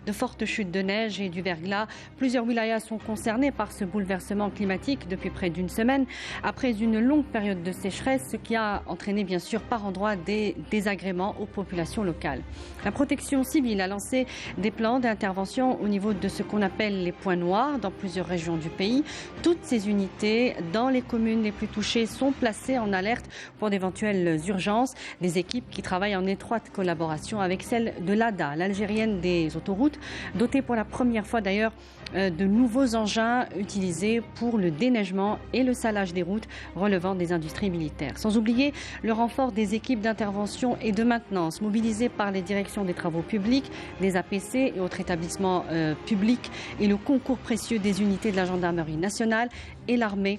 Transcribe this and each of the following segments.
de fortes chutes de neige et du verglas. Plusieurs wilayas sont concernés par ce bouleversement climatique depuis près d'une semaine, après une longue période de sécheresse, ce qui a entraîné bien sûr par endroits des désagréments aux populations locales. La protection civile a lancé des plans d'intervention au niveau de ce qu'on appelle les points noirs dans plusieurs régions du pays. Toutes ces unités dans les communes les plus touchées sont placées en alerte pour d'éventuelles urgences. Des équipes qui travaillent en étroite collaboration avec celle de l'ADA, l'Algérienne des autoroutes, dotée pour la première fois d'ailleurs de nouveaux engins utilisés pour le déneigement et le salage des routes relevant des industries militaires. Sans oublier le renfort des équipes d'intervention et de maintenance mobilisées par les directions des travaux publics, des APC et autres établissements publics et le concours précieux des unités de la gendarmerie nationale et l'armée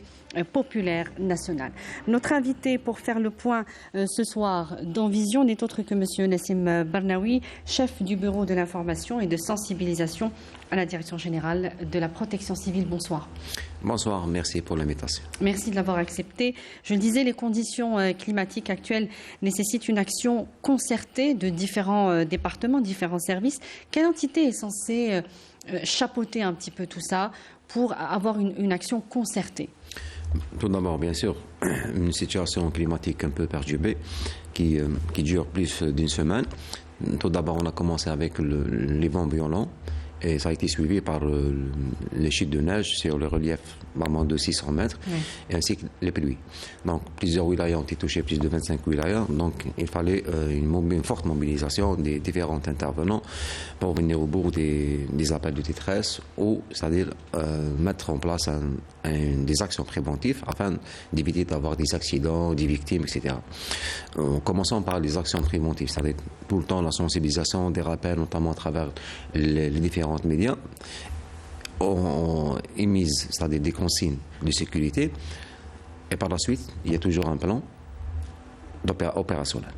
populaire nationale. Notre invité pour faire le point ce soir dans Vision n'est autre que M. Nassim Barnaoui, chef du bureau de l'information et de sensibilisation à la Direction générale de la protection civile. Bonsoir. Bonsoir, merci pour l'invitation. Merci de l'avoir accepté. Je le disais, les conditions climatiques actuelles nécessitent une action concertée de différents départements, différents services. Quelle entité est censée chapeauter un petit peu tout ça pour avoir une action concertée? Tout d'abord, bien sûr, une situation climatique un peu perturbée qui dure plus d'une semaine. Tout d'abord, on a commencé avec les vents violents et ça a été suivi par les chutes de neige sur le relief vraiment de 600 mètres, oui, et ainsi que les pluies. Donc, plusieurs wilayas ont été touchés, plus de 25 wilayas. Donc, il fallait une forte mobilisation des différents intervenants pour venir au bout des appels de détresse ou, c'est-à-dire, mettre en place des actions préventives afin d'éviter d'avoir des accidents, des victimes, etc. Commençons par les actions préventives, c'est-à-dire tout le temps la sensibilisation, des rappels, notamment à travers les différents médias, ont émis, c'est-à-dire des consignes de sécurité, et par la suite, il y a toujours un plan opérationnel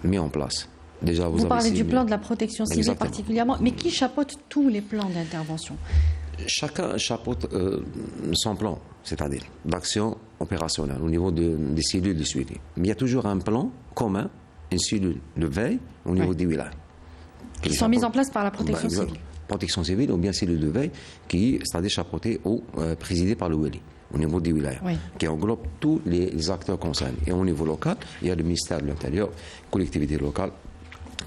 mis en place. Déjà, vous parlez du plan de la protection civile. Exactement. Particulièrement, mais qui chapeaute tous les plans d'intervention? Chacun chapeaute son plan, c'est-à-dire d'action opérationnelle au niveau des cellules de suivi. Mais il y a toujours un plan commun, une cellule de veille au niveau des wilayas. Qui sont mises en place par la protection civile. Protection civile ou bien cellule de veille qui, c'est-à-dire chapeautée ou présidée par le Wali au niveau des wilayas, oui, qui englobe tous les acteurs concernés. Et au niveau local, il y a le ministère de l'Intérieur, collectivité locale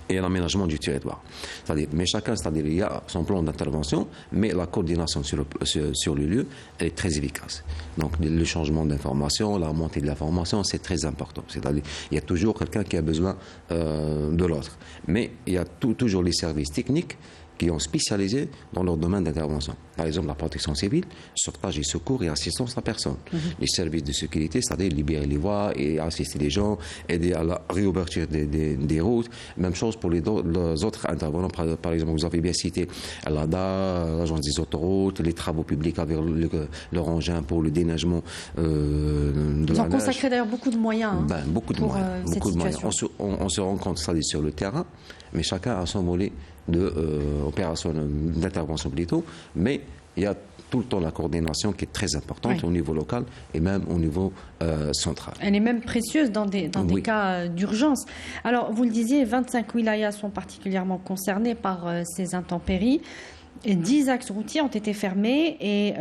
et l'aménagement du territoire. C'est-à-dire, mais chacun, c'est-à-dire, il y a son plan d'intervention, mais la coordination sur le lieu, elle est très efficace. Donc, le changement d'information, la montée de l'information, c'est très important. C'est-à-dire, il y a toujours quelqu'un qui a besoin de l'autre. Mais il y a toujours les services techniques qui ont spécialisé dans leur domaine d'intervention. Par exemple, la protection civile, sauvetage et secours et assistance à personne. Les services de sécurité, c'est-à-dire libérer les voies et assister les gens, aider à la réouverture des routes. Même chose pour les autres intervenants. Par exemple, vous avez bien cité l'ADA, l'Agence des autoroutes, les travaux publics avec leur engin pour le déneigement de la neige. Ils ont consacré d'ailleurs beaucoup de moyens. Beaucoup de moyens. On se rend compte, c'est-à-dire sur le terrain, mais chacun a son volet d'intervention plutôt, mais il y a tout le temps la coordination qui est très importante, oui, au niveau local et même au niveau central. Elle est même précieuse dans des oui, cas d'urgence. Alors, vous le disiez, 25 wilayas sont particulièrement concernés par ces intempéries. Et 10 axes routiers ont été fermés et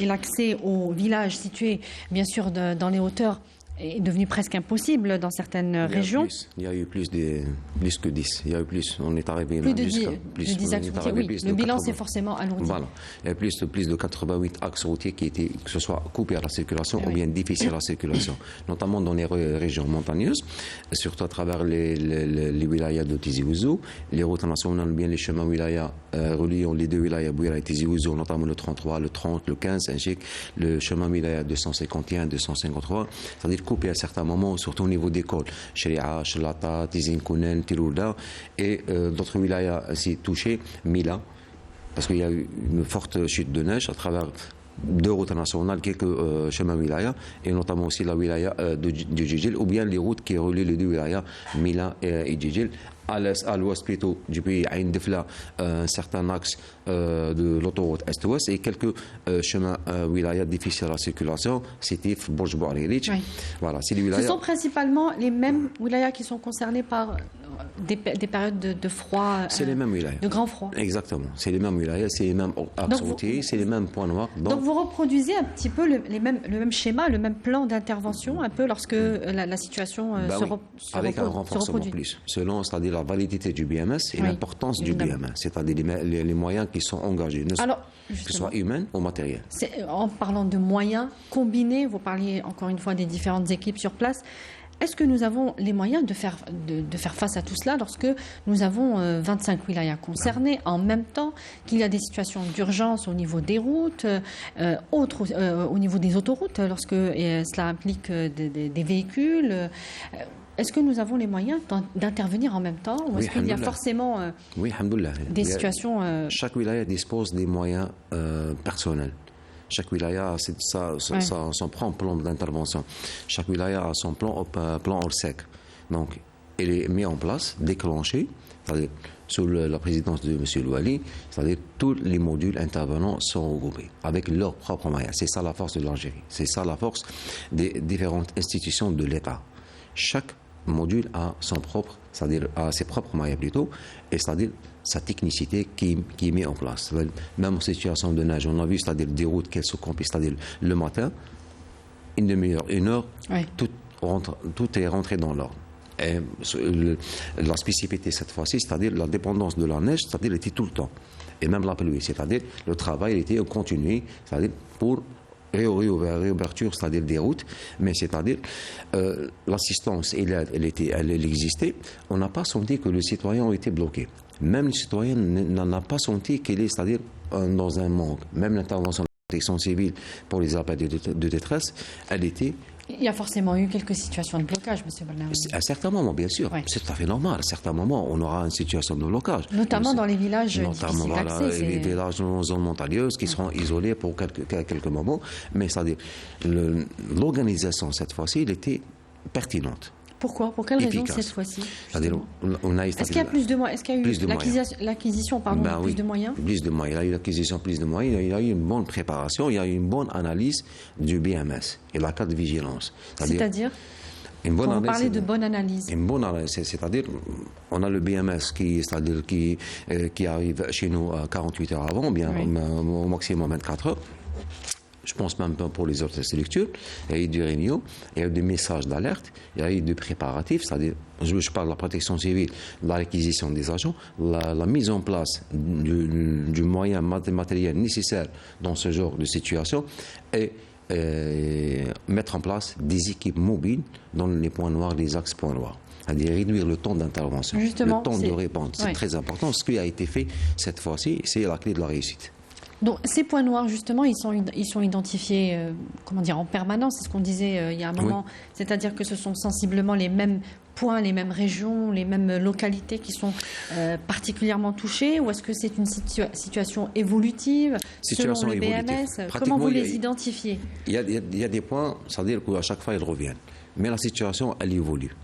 l'accès aux villages situés, bien sûr, dans les hauteurs est devenu presque impossible dans certaines régions. Il y a eu plus que 10. Il y a eu plus. On est arrivé plus de 10 axes routiers. Oui, le bilan s'est forcément alourdi. Voilà. Il y a plus de 88 axes routiers qui étaient, que ce soit coupés à la circulation ou bien difficiles à la circulation, notamment dans les régions montagneuses, surtout à travers les wilayas de Tizi Ouzou, les routes nationales, bien les chemins wilayas reliant les deux wilayas Bouira et Tizi Ouzou, notamment le 33, le 30, le 15, ainsi que le chemin wilaya 251, 253, c'est-à-dire coupé à certains moments, surtout au niveau des côtes, Sharia, Chelata, Tizin Kounen, Tilouda, et d'autres wilayas ainsi touchés, Mila, parce qu'il y a eu une forte chute de neige à travers 2 routes nationales, quelques chemins wilaya, et notamment aussi la wilaya de Djidjil, ou bien les routes qui relient les 2 wilayas, Mila et Djidjil, à l'ouest plutôt du pays, à Indefla, un certain axe de l'autoroute Est-Ouest et quelques chemins wilayas difficiles à la circulation, Sétif, Bourj Bouariric. Oui. Voilà, c'est les wilayas. Ce sont principalement les mêmes wilayas qui sont concernés par des périodes de froid, c'est les mêmes wilayas. De grand froid. Exactement, c'est les mêmes wilayas, c'est les mêmes axes routiers, c'est les mêmes points noirs. Donc vous reproduisez un petit peu le même schéma, le même plan d'intervention, un peu lorsque la situation avec un renforcement plus, selon, c'est-à-dire la validité du BMS et l'importance du BMS, c'est-à-dire les moyens qui sont engagés, que ce soit humains ou matériels. En parlant de moyens combinés, vous parliez encore une fois des différentes équipes sur place. Est-ce que nous avons les moyens de faire face à tout cela lorsque nous avons 25 wilayas concernés en même temps, qu'il y a des situations d'urgence au niveau des routes, au niveau des autoroutes, lorsque cela implique des véhicules est-ce que nous avons les moyens d'intervenir en même temps ou est-ce qu'il y a forcément des situations... Chaque wilaya dispose des moyens personnels. Chaque wilaya a son propre plan d'intervention. Chaque wilaya a son plan ORSEC. Donc, il est mis en place, déclenché, c'est-à-dire sous la présidence de M. Louali, c'est-à-dire tous les modules intervenants sont regroupés avec leurs propres moyens. C'est ça la force de l'Algérie. C'est ça la force des différentes institutions de l'État. Chaque module a son propre, c'est-à-dire a ses propres moyens plutôt, et c'est-à-dire sa technicité qui est mise en place. Même en situation de neige, on a vu, c'est-à-dire des routes qu'elles se compliquent, c'est-à-dire le matin, une demi-heure, une heure, tout est rentré dans l'ordre. Et la spécificité cette fois-ci, c'est-à-dire la dépendance de la neige, c'est-à-dire était tout le temps. Et même la pluie, c'est-à-dire le travail était continué, c'est-à-dire pour réouverture, c'est-à-dire des routes, mais c'est-à-dire l'assistance, elle existait. On n'a pas senti que le citoyen a été bloqué. Même le citoyen n'en a pas senti qu'il est, c'est-à-dire dans un manque. Même l'intervention de la protection civile pour les appels de détresse, elle était... Il y a forcément eu quelques situations de blocage, M. Barnaoui. À certains moments, bien sûr. C'est tout à fait normal. À certains moments, on aura une situation de blocage. Notamment dans les villages difficiles d'accès. Les villages en zone montagneuse qui seront isolés pour quelques moments. Mais c'est-à-dire, l'organisation, cette fois-ci, elle était pertinente. Pourquoi? Pour quelle raison cette fois-ci? Est-ce qu'il y a plus de moyens? Est-ce qu'il y a eu l'acquisition plus de moyens? Plus de moyens. Il y a eu l'acquisition plus de moyens. Il y a eu une bonne préparation. Il y a eu une bonne analyse du BMS et la carte de vigilance. C'est-à-dire une bonne analyse. Vous parlez de bonne analyse. Une bonne analyse, c'est-à-dire on a le BMS qui arrive chez nous 48 heures avant, bien au maximum 24 heures. Je pense même pas pour les autres structures. Il y a eu des réunions, il y a eu des messages d'alerte, il y a eu des préparatifs, c'est-à-dire, je parle de la protection civile, de l'acquisition des agents, la mise en place du moyen matériel nécessaire dans ce genre de situation et mettre en place des équipes mobiles dans les points noirs, les axes points noirs. C'est-à-dire réduire le temps d'intervention, le temps de réponse. C'est très important. Ce qui a été fait cette fois-ci, c'est la clé de la réussite. Donc ces points noirs, justement, ils sont identifiés en permanence, c'est ce qu'on disait il y a un moment, c'est-à-dire que ce sont sensiblement les mêmes points, les mêmes régions, les mêmes localités qui sont particulièrement touchées, ou est-ce que c'est une situation évolutive selon le BMS? Comment vous les identifiez? Il y a des points, c'est-à-dire qu'à chaque fois ils reviennent, mais la situation elle évolue.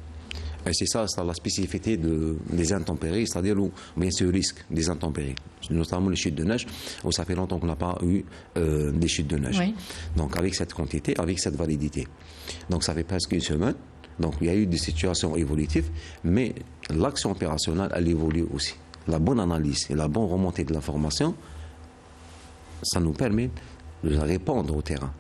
Et c'est ça la spécificité des intempéries, c'est-à-dire où bien sûr le risque des intempéries, notamment les chutes de neige, où ça fait longtemps qu'on n'a pas eu des chutes de neige. Oui. Donc avec cette quantité, avec cette validité. Donc ça fait presque une semaine. Donc il y a eu des situations évolutives, mais l'action opérationnelle, elle évolue aussi. La bonne analyse et la bonne remontée de l'information, ça nous permet de répondre au terrain.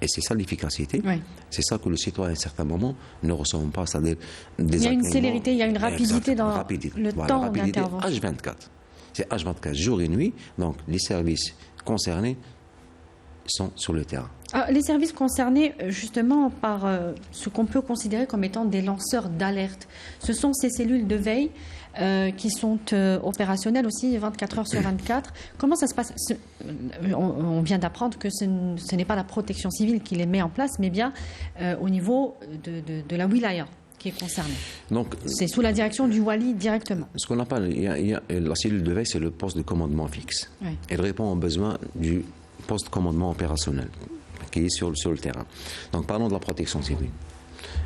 Et c'est ça l'efficacité. Oui. C'est ça que le citoyen, à un certain moment, ne ressent pas. C'est-à-dire des il y a une célérité, il y a une rapidité dans le temps d'intervention. H24. C'est H24, jour et nuit. Donc, les services concernés sont sur le terrain. Alors, les services concernés, justement, par ce qu'on peut considérer comme étant des lanceurs d'alerte, ce sont ces cellules de veille qui sont opérationnelles aussi 24 heures sur 24. Comment ça se passe? On vient d'apprendre que ce n'est pas la protection civile qui les met en place, mais bien au niveau de la wilaya qui est concernée. Donc, c'est sous la direction du Wali directement. Ce qu'on appelle, la cellule de veille, c'est le poste de commandement fixe. Oui. Elle répond aux besoins du poste de commandement opérationnel qui est sur le terrain. Donc parlons de la protection civile.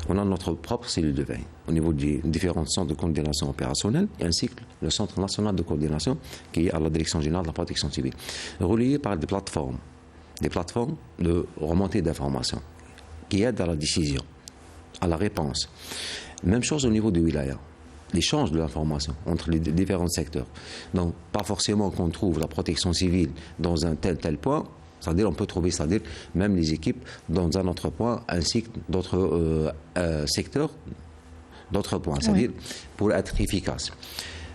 On a notre propre cellule de veille. Au niveau des différents centres de coordination opérationnelle, il y a ainsi que le Centre national de coordination qui est à la Direction générale de la protection civile, relié par des plateformes de remontée d'informations qui aident à la décision, à la réponse. Même chose au niveau du wilaya. L'échange de l'information entre les différents secteurs. Donc, pas forcément qu'on trouve la protection civile dans un tel point, c'est-à-dire on peut trouver, c'est-à-dire même les équipes dans un autre point, ainsi que d'autres secteurs, d'autres points, c'est-à-dire pour être efficace.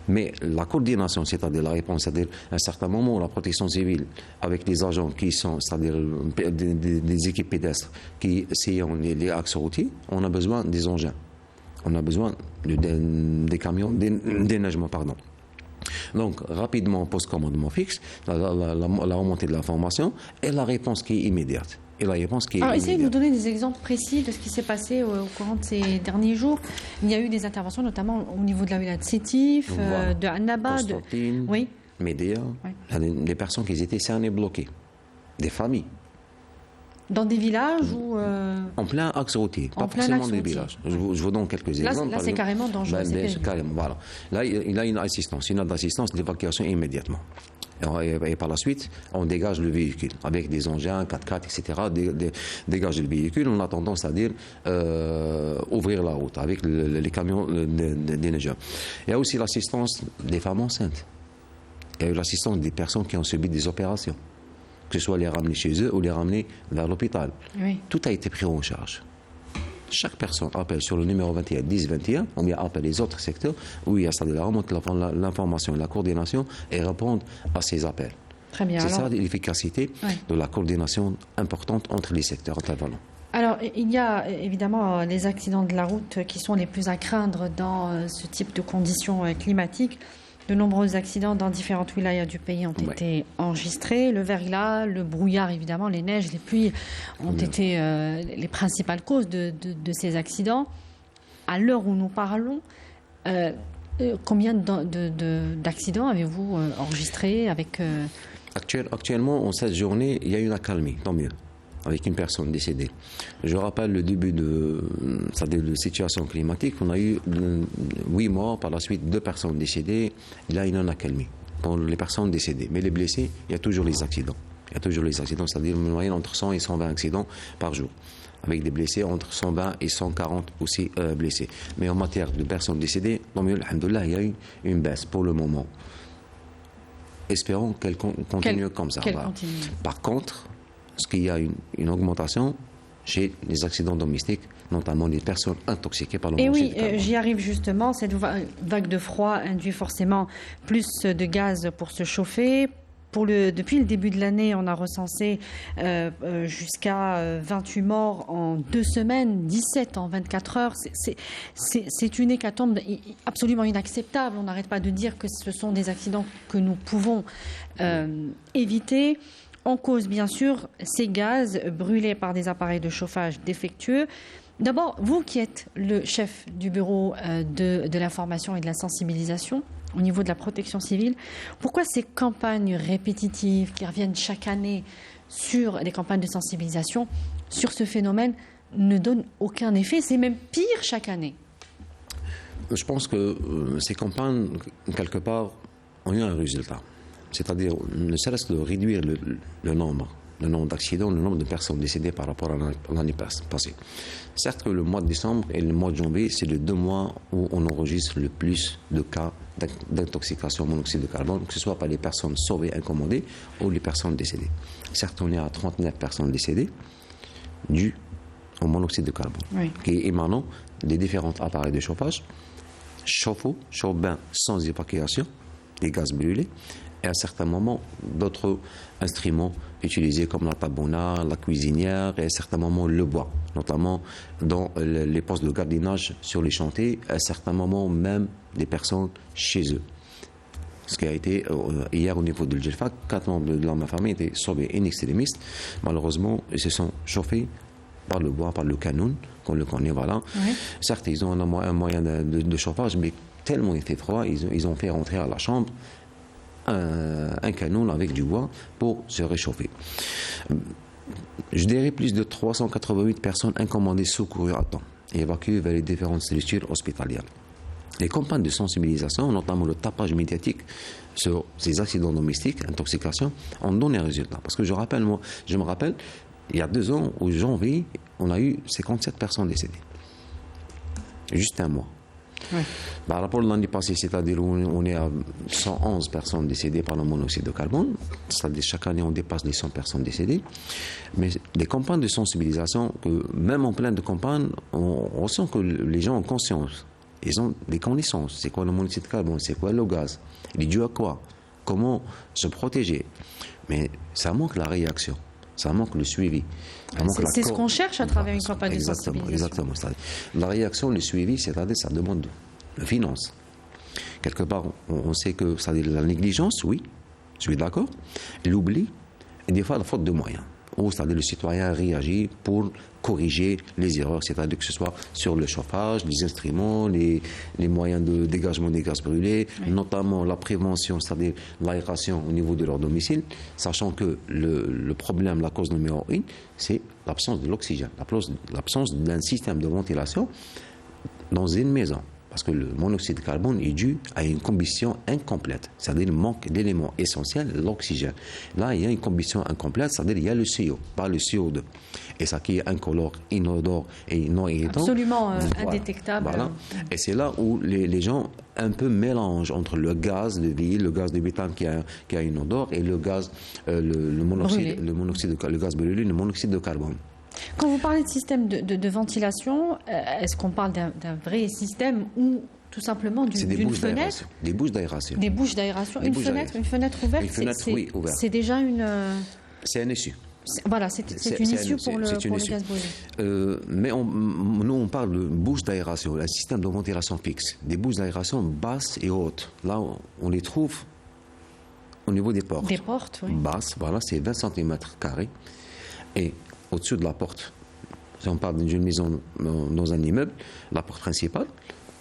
Mais la coordination, c'est-à-dire la réponse, c'est-à-dire à un certain moment, la protection civile, avec les agents qui sont, c'est-à-dire des équipes pédestres qui sillonnent les axes routiers, on a besoin des engins. On a besoin des camions d'éneigement, pardon. Donc, rapidement, post-commandement fixe, la remontée de l'information et la réponse qui est immédiate. Alors, essayez de nous donner des exemples précis de ce qui s'est passé au courant de ces derniers jours. Il y a eu des interventions, notamment au niveau de la wilaya de Sétif, de Annaba, oui. Médéa, des personnes qui étaient cernées bloquées, des familles. Dans des villages ou en plein axe routier, pas forcément des villages. Je vous donne quelques exemples. Là, c'est carrément dangereux. Carrément, voilà. Là, il a une note d'assistance d'évacuation immédiatement. Et par la suite, on dégage le véhicule avec des engins, 4x4, etc. Dégager le véhicule en attendant, c'est-à-dire ouvrir la route avec les camions des nageurs. Il y a aussi l'assistance des femmes enceintes. Il y a eu l'assistance des personnes qui ont subi des opérations, que ce soit les ramener chez eux ou les ramener vers l'hôpital. Oui. Tout a été pris en charge. Chaque personne appelle sur le numéro 21 10 21, on vient appeler les autres secteurs où il y a ça de la remonte l'information et la coordination et répondre à ces appels. Très bien. C'est ça l'efficacité de la coordination importante entre les secteurs intervenants. Alors, il y a évidemment les accidents de la route qui sont les plus à craindre dans ce type de conditions climatiques. De nombreux accidents dans différentes wilayas du pays ont été enregistrés. Le verglas, le brouillard, évidemment, les neiges, les pluies ont été les principales causes de ces accidents. À l'heure où nous parlons, combien d'accidents avez-vous enregistrés avec Actuellement, en cette journée, il y a une accalmie, tant mieux, avec une personne décédée. Je rappelle le début de situation climatique. On a eu 8 morts, par la suite 2 personnes décédées. Il y a une accalmie pour les personnes décédées. Mais les blessés, il y a toujours les accidents. C'est-à-dire une moyenne entre 100 et 120 accidents par jour, avec des blessés entre 120 et 140 aussi blessés. Mais en matière de personnes décédées, tant mieux, alhamdoulilah, il y a eu une baisse pour le moment. Espérons qu'elle continue comme ça. Par contre, parce qu'il y a une augmentation chez les accidents domestiques, notamment les personnes intoxiquées par le monoxyde de carbone. J'y arrive justement. Cette vague de froid induit forcément plus de gaz pour se chauffer. Depuis le début de l'année, on a recensé jusqu'à 28 morts en 2 semaines, 17 en 24 heures. C'est une hécatombe absolument inacceptable. On n'arrête pas de dire que ce sont des accidents que nous pouvons éviter. En cause, bien sûr, ces gaz brûlés par des appareils de chauffage défectueux. D'abord, vous qui êtes le chef du bureau de l'information et de la sensibilisation au niveau de la protection civile, pourquoi ces campagnes répétitives qui reviennent chaque année sur les campagnes de sensibilisation sur ce phénomène ne donnent aucun effet? C'est même pire chaque année. Je pense que ces campagnes, quelque part, ont eu un résultat. C'est-à-dire, ne serait-ce que de réduire le nombre d'accidents, le nombre de personnes décédées par rapport à l'année passée. Certes que le mois de décembre et le mois de janvier, c'est les 2 mois où on enregistre le plus de cas d'intoxication au monoxyde de carbone, que ce soit par les personnes sauvées, incommodées, ou les personnes décédées. Certes, on est à 39 personnes décédées dues au monoxyde de carbone, qui est émanant des différents appareils de chauffage, chauffe-eau, chauffe-bain sans évacuation, des gaz brûlés, et à certains moments, d'autres instruments utilisés comme la tabona, la cuisinière, et à certains moments le bois, notamment dans les postes de gardiennage sur les chantiers, à certains moments même des personnes chez eux. Ce qui a été hier au niveau de l'Jelfa, 4 membres de ma famille étaient sauvés in extremis. Malheureusement, ils se sont chauffés par le bois, par le canon, qu'on le connaît, voilà. Oui. Certes, ils ont un moyen de chauffage, mais tellement il fait froid, ils ont fait rentrer à la chambre un canon avec du bois pour se réchauffer. Je dirais plus de 388 personnes incommodées secourues à temps. et évacués vers les différentes structures hospitalières. Les campagnes de sensibilisation, notamment le tapage médiatique sur ces accidents domestiques, intoxication, ont donné résultat. Parce que je me rappelle, il y a 2 ans, au janvier, on a eu 57 personnes décédées. Juste un mois. Oui. Par rapport à l'année passée, c'est-à-dire où on est à 111 personnes décédées par le monoxyde de carbone, c'est-à-dire chaque année on dépasse les 100 personnes décédées, mais des campagnes de sensibilisation, que même en pleine de campagne, on sent que les gens ont conscience, ils ont des connaissances, c'est quoi le monoxyde de carbone, c'est quoi le gaz, il est dû à quoi, comment se protéger, mais ça manque la réaction. Ça manque le suivi. C'est ce qu'on cherche à travers une campagne de sensibilisation. Exactement. La réaction, le suivi, c'est-à-dire ça demande de finances. Quelque part, on sait que c'est-à-dire la négligence, oui, je suis d'accord, l'oubli, et des fois la faute de moyens. Ou c'est-à-dire le citoyen réagit pour corriger les erreurs, c'est-à-dire que ce soit sur le chauffage, les instruments, les moyens de dégagement des gaz brûlés, oui. Notamment la prévention, c'est-à-dire l'aération au niveau de leur domicile, sachant que le problème, la cause numéro 1, c'est l'absence de l'oxygène, l'absence d'un système de ventilation dans une maison. Parce que le monoxyde de carbone est dû à une combustion incomplète, c'est-à-dire le manque d'éléments essentiels, l'oxygène. Là, il y a une combustion incomplète, c'est-à-dire il y a le CO, pas le CO2. Et ça qui est incolore, inodore et non irritant. Absolument indétectable. Voilà. Et c'est là où les gens un peu mélangent entre le gaz de ville, le gaz de méthane qui a une odeur, et le gaz, le gaz brûlé, le monoxyde de carbone. Quand vous parlez de système de ventilation, est-ce qu'on parle d'un vrai système ou tout simplement d'une fenêtre? Des bouches d'aération. Des bouches d'aération. Une fenêtre ouverte. Une fenêtre, oui, ouverte. C'est déjà une. C'est un issue. Voilà, c'est une issue pour le gaz brûlé. Mais nous, on parle de bouches d'aération, un système de ventilation fixe. Des bouches d'aération basses et hautes. Là, on les trouve au niveau des portes. Des portes, oui. Basses, voilà, c'est 20 cm². Et au-dessus de la porte, si on parle d'une maison dans un immeuble, la porte principale,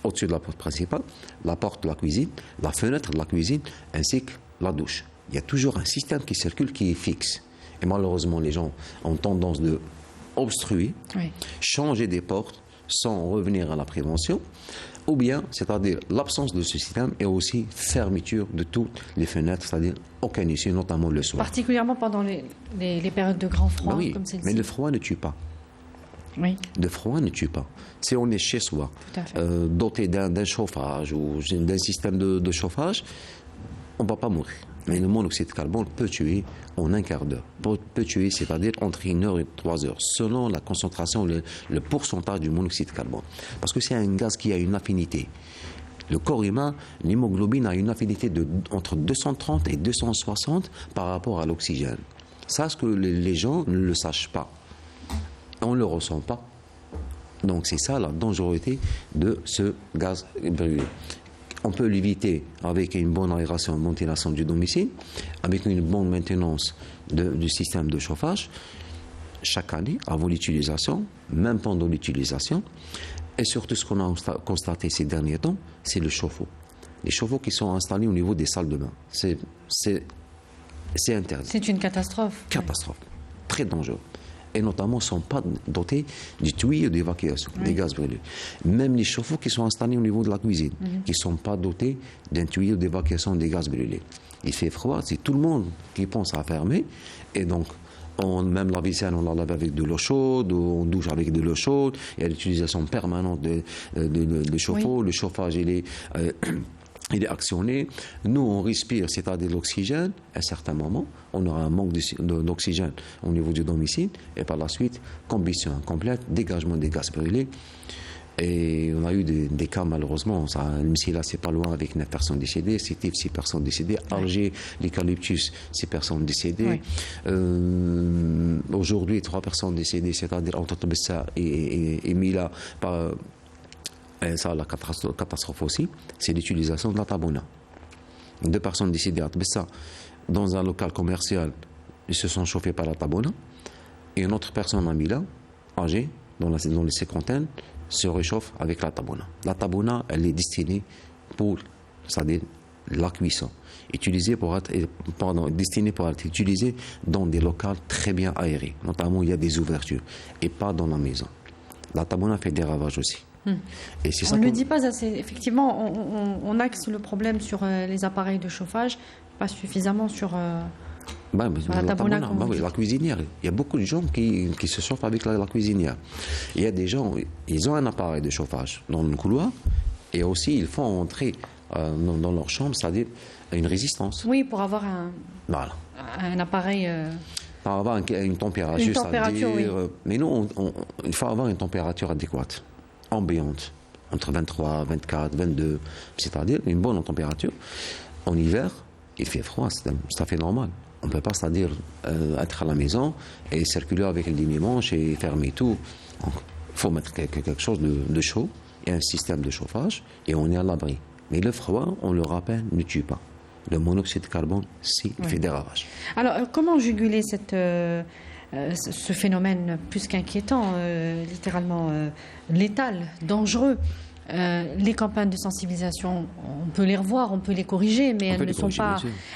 au-dessus de la porte principale, la porte de la cuisine, la fenêtre de la cuisine, ainsi que la douche. Il y a toujours un système qui circule qui est fixe. Et malheureusement, les gens ont tendance de obstruer, oui. Changer des portes sans revenir à la prévention, ou bien, c'est-à-dire l'absence de ce système et aussi fermeture de toutes les fenêtres, c'est-à-dire aucun issue, notamment le soir. Particulièrement pendant les périodes de grand froid, oui, comme celle-ci. Mais le froid ne tue pas. Oui. Le froid ne tue pas. Si on est chez soi, doté d'un chauffage ou d'un système de chauffage, on ne va pas mourir. Mais le monoxyde de carbone peut tuer en un quart d'heure. Peut tuer, c'est-à-dire entre 1 heure et 3 heures, selon la concentration, le pourcentage du monoxyde de carbone. Parce que c'est un gaz qui a une affinité. Le corps humain, l'hémoglobine a une affinité entre 230 et 260 par rapport à l'oxygène. Ça, ce que les gens ne le sachent pas. On ne le ressent pas. Donc c'est ça la dangerosité de ce gaz brûlé. On peut l'éviter avec une bonne aération et ventilation du domicile, avec une bonne maintenance du système de chauffage, chaque année, avant l'utilisation, même pendant l'utilisation. Et surtout, ce qu'on a constaté ces derniers temps, c'est le chauffe-eau. Les chauffe-eau qui sont installés au niveau des salles de bain. C'est interdit. C'est une catastrophe. Catastrophe. Oui. Très dangereux. Et notamment ne sont pas dotés du tuyau d'évacuation des gaz brûlés. Même les chauffe-eau qui sont installés au niveau de la cuisine, qui ne sont pas dotés d'un tuyau d'évacuation des gaz brûlés. Il fait froid, c'est tout le monde qui pense à fermer, et donc même la vaisselle, on la lave avec de l'eau chaude, on douche avec de l'eau chaude, il y a l'utilisation permanente de chauffe-eau, oui. Le chauffage, il est actionné. Nous, on respire, c'est-à-dire l'oxygène. À un certain moment, on aura un manque d'oxygène au niveau du domicile. Et par la suite, combustion incomplète, dégagement des gaz brûlés. Et on a eu des cas, malheureusement. Ici, là, c'est pas loin, avec 9 personnes décédées. Sétif, 6 personnes décédées. Alger, l'eucalyptus, 6 personnes décédées. Oui. Aujourd'hui, 3 personnes décédées, c'est-à-dire entre Tbessa et Mila, et ça, la catastrophe aussi, c'est l'utilisation de la tabona. 2 personnes décédées à Tbessa, dans un local commercial, ils se sont chauffés par la tabona. Et une autre personne à Mila, âgée, dans les cinquantaines, se réchauffe avec la tabona. La tabona, elle est destinée pour, c'est-à-dire la cuisson, destinée pour être utilisée dans des locaux très bien aérés, notamment où il y a des ouvertures, et pas dans la maison. La Tabona fait des ravages aussi. Et on ne le dit pas assez. Effectivement, on axe le problème sur les appareils de chauffage, pas suffisamment sur la Tabona. La cuisinière. Il y a beaucoup de gens qui se chauffent avec la cuisinière. Il y a des gens, ils ont un appareil de chauffage dans le couloir et aussi ils font entrer dans leur chambre, c'est-à-dire une résistance. Oui, pour avoir un appareil... Pour avoir une température, oui. Mais nous, il faut avoir une température adéquate, ambiante, entre 23, 24, 22, c'est-à-dire une bonne température. En hiver, il fait froid, c'est tout à fait normal. On ne peut pas, c'est-à-dire être à la maison et circuler avec le dimanche et fermer tout. Il faut mettre quelque chose de chaud et un système de chauffage et on est à l'abri. Mais le froid, on le rappelle, ne tue pas. Le monoxyde de carbone, il fait des ravages. Alors, comment juguler ce phénomène plus qu'inquiétant, littéralement létal, dangereux? Les campagnes de sensibilisation, on peut les revoir, on peut les corriger, mais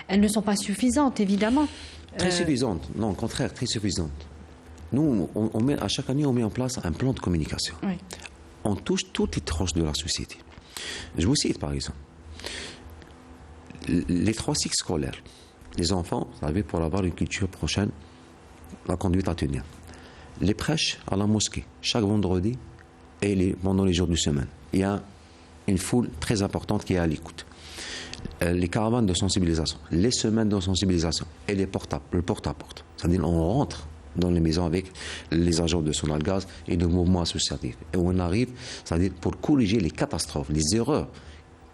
elles ne sont pas suffisantes, évidemment. Très suffisantes, non, au contraire, très suffisantes. Nous, à chaque année, on met en place un plan de communication. Oui. On touche toutes les tranches de la société. Je vous cite, par exemple, les 3 cycles scolaires. Les enfants, vous savez, pour avoir une culture prochaine, la conduite à tenir. Les prêches à la mosquée, chaque vendredi et pendant les jours de semaine. Il y a une foule très importante qui est à l'écoute. Les caravanes de sensibilisation, les semaines de sensibilisation et le porte-à-porte. C'est-à-dire on rentre dans les maisons avec les agents de Sonalgaz et de mouvements associatifs. Et on arrive, c'est-à-dire pour corriger les catastrophes, les erreurs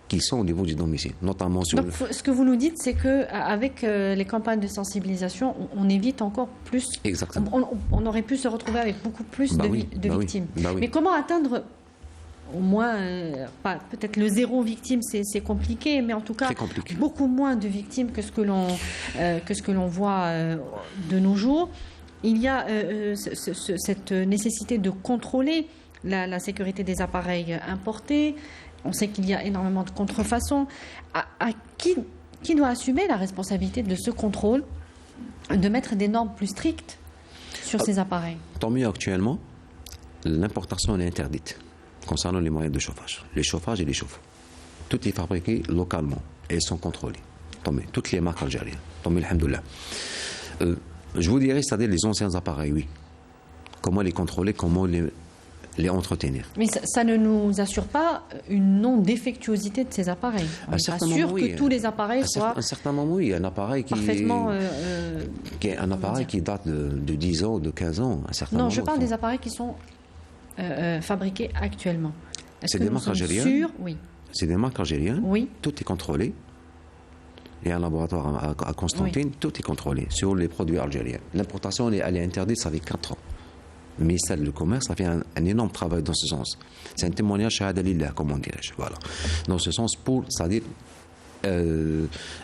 qui sont au niveau du domicile, notamment sur... Donc, ce que vous nous dites, c'est qu'avec les campagnes de sensibilisation, on évite encore plus... Exactement. On aurait pu se retrouver avec beaucoup plus de victimes. Oui. Mais comment atteindre au moins, peut-être le 0 victime, c'est compliqué, mais en tout cas, beaucoup moins de victimes que ce que l'on voit de nos jours. Il y a cette nécessité de contrôler la sécurité des appareils importés. On sait qu'il y a énormément de contrefaçons. Qui doit assumer la responsabilité de ce contrôle, de mettre des normes plus strictes sur ces appareils? Tant mieux actuellement, l'importation est interdite concernant les moyens de chauffage. Les chauffages et les chauffe-eau. Tout est fabriqué localement et ils sont contrôlés. Tant mieux. Toutes les marques algériennes. Tant mieux, alhamdoulilah. Je vous dirais, c'est-à-dire les anciens appareils, oui. Comment les contrôler, comment les entretenir. Mais ça ne nous assure pas une non-défectuosité de ces appareils. On n'est pas sûr que tous les appareils soient... À un certain moment, oui. Un appareil qui date de 10 ans, de 15 ans. À un certain moment, je parle des appareils qui sont fabriqués actuellement. C'est des marques algériennes. Oui. C'est des marques algériennes. Oui. Tout est contrôlé. Il y a un laboratoire à Constantine. Tout est contrôlé sur les produits algériens. L'importation, elle est interdite, ça fait 4 ans. Le ministère du Commerce a fait un énorme travail dans ce sens. C'est un témoignage shahada lillah, comme on dirait. Voilà. Dans ce sens, c'est-à-dire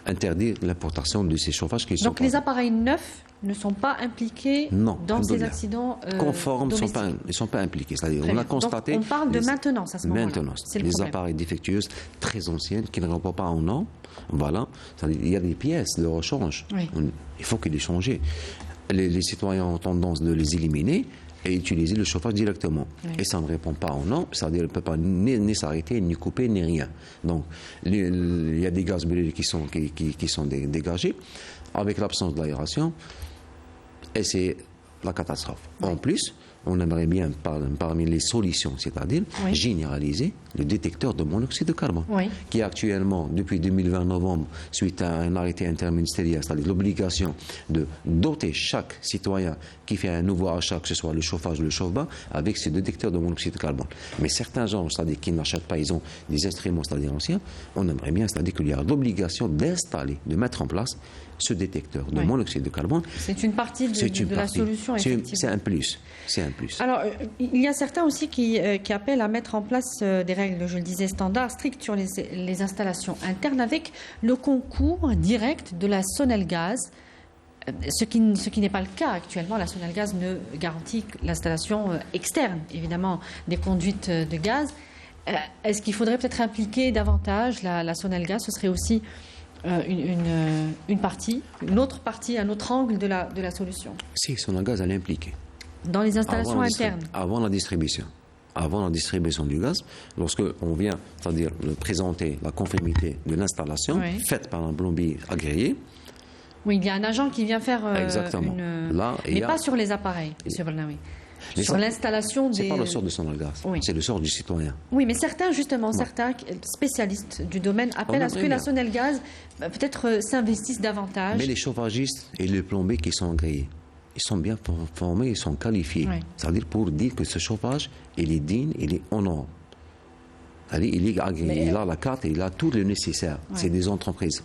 interdire l'importation de ces chauffages qui sont... Donc les appareils neufs ne sont pas impliqués dans ces accidents conformes, domestiques. ils ne sont pas impliqués. C'est-à-dire, on a constaté... Donc on parle de maintenance à ce moment-là. Maintenance. Les appareils défectueux très anciennes qui ne répondent pas en nom. Voilà. Il y a des pièces de rechange. Oui. Il faut qu'il les change. Les citoyens ont tendance de les éliminer et utiliser le chauffage directement. Oui. Et ça ne répond pas au nom, c'est-à-dire qu'il ne peut pas ni s'arrêter, ni couper, ni rien. Donc, il y a des gaz brûlés qui sont dégagés avec l'absence d'aération et c'est la catastrophe. Oui. En plus, on aimerait bien, parmi les solutions, c'est-à-dire généraliser le détecteur de monoxyde de carbone, qui est actuellement, depuis 2020 novembre, suite à un arrêté interministériel, c'est-à-dire l'obligation de doter chaque citoyen qui fait un nouveau achat, que ce soit le chauffage ou le chauffe-bas, avec ce détecteur de monoxyde de carbone. Mais certains gens, c'est-à-dire qui n'achètent pas, ils ont des instruments, c'est-à-dire anciens, on aimerait bien, c'est-à-dire qu'il y a l'obligation d'installer, de mettre en place ce détecteur de monoxyde de carbone. C'est une partie de la solution, effectivement. C'est un plus. Alors, il y a certains aussi qui appellent à mettre en place des règles, je le disais, standards, strictes sur les installations internes avec le concours direct de la Sonelgaz, ce qui n'est pas le cas actuellement. La Sonelgaz ne garantit que l'installation externe, évidemment, des conduites de gaz. Est-ce qu'il faudrait peut-être impliquer davantage la Sonelgaz? Ce serait aussi une partie, une autre partie, un autre angle de la solution. Si, Sonelgaz, elle est impliquée. Dans les installations internes. Avant la distribution. avant la distribution du gaz, lorsque on vient, c'est-à-dire présenter la conformité de l'installation faite par un plombier agréé. Oui, il y a un agent qui vient faire exactement. Là, mais pas sur les appareils, M. Bernaoui. Sur l'installation des... C'est pas le sort de Sonalgaz, c'est le sort du citoyen. Oui, mais certains spécialistes du domaine appellent à ce que la Sonalgaz peut-être s'investisse davantage. Mais les chauffagistes et les plombiers qui sont agréés, ils sont bien formés, ils sont qualifiés. C'est-à-dire pour dire que ce chauffage, il est digne, il est en ordre. Il est agréé, il a la carte et il a tout le nécessaire. C'est des entreprises.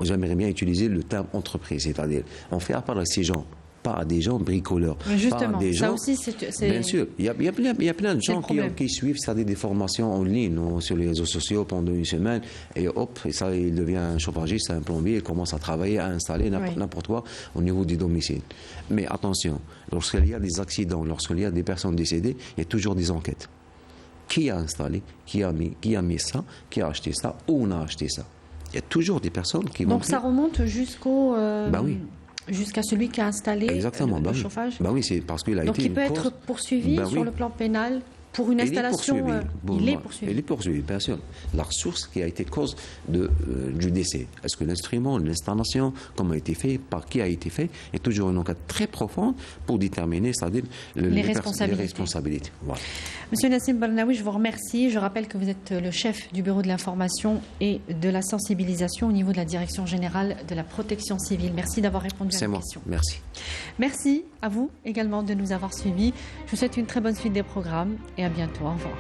J'aimerais bien utiliser le terme entreprise, c'est-à-dire on fait appel à ces gens, pas à des gens bricoleurs. Mais justement, pas à des gens, ça aussi, c'est... Bien sûr, il y a plein de gens qui suivent, c'est-à-dire des formations en ligne sur les réseaux sociaux pendant une semaine, et hop, et ça, il devient un chauffagiste, un plombier, il commence à travailler, à installer n'importe quoi au niveau du domicile. Mais attention, lorsqu'il y a des accidents, lorsqu'il y a des personnes décédées, il y a toujours des enquêtes. Qui a installé, qui a mis ça, qui a acheté ça, où on a acheté ça. Il y a toujours des personnes qui vont... Donc ça remonte jusqu'au... jusqu'à celui qui a installé le chauffage. Oui, c'est parce qu'il a donc été... Donc il peut être poursuivi sur le plan pénal pour une installation... Il est poursuivi. Il est poursuivi, bien sûr. La ressource qui a été cause du décès. Est-ce que l'instrument, l'installation, comment a été fait, par qui a été fait, est toujours une enquête très profonde pour déterminer, c'est-à-dire les responsabilités. Voilà. Monsieur Nassim Bernaoui, je vous remercie. Je rappelle que vous êtes le chef du Bureau de l'information et de la sensibilisation au niveau de la Direction générale de la protection civile. Merci d'avoir répondu à nos questions. Merci. Merci à vous également de nous avoir suivis. Je vous souhaite une très bonne suite des programmes et à bientôt. Au revoir.